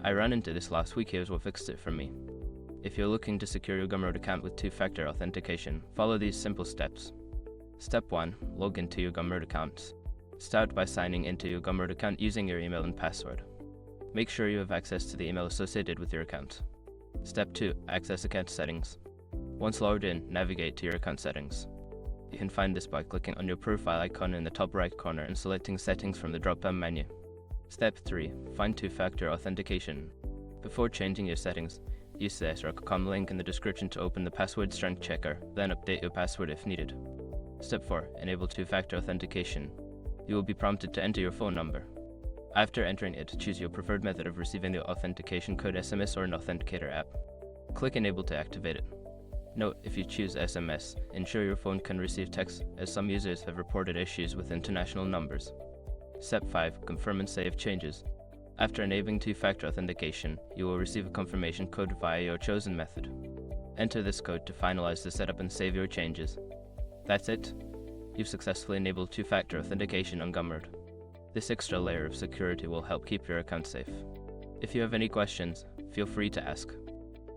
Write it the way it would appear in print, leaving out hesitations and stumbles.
I ran into this last week. Here's what fixed it for me. If you're looking to secure your Gumroad account with two-factor authentication, follow these simple steps. Step 1. Log into your Gumroad account. Start by signing into your Gumroad account using your email and password. Make sure you have access to the email associated with your account. Step 2. Access account settings. Once logged in, navigate to your account settings. You can find this by clicking on your profile icon in the top right corner and selecting Settings from the drop-down menu. Step 3. Find two-factor authentication. Before changing your settings, use the src.com link in the description to open the password strength checker, then update your password if needed. Step 4. Enable two-factor authentication. You will be prompted to enter your phone number. After entering it, choose your preferred method of receiving the authentication code, SMS or an authenticator app. Click Enable to activate it. Note, if you choose SMS, ensure your phone can receive text, as some users have reported issues with international numbers. Step 5. Confirm and save changes. After enabling two-factor authentication, you will receive a confirmation code via your chosen method. Enter this code to finalize the setup and save your changes. That's it. You've successfully enabled two-factor authentication on Gumroad. This extra layer of security will help keep your account safe. If you have any questions, feel free to ask.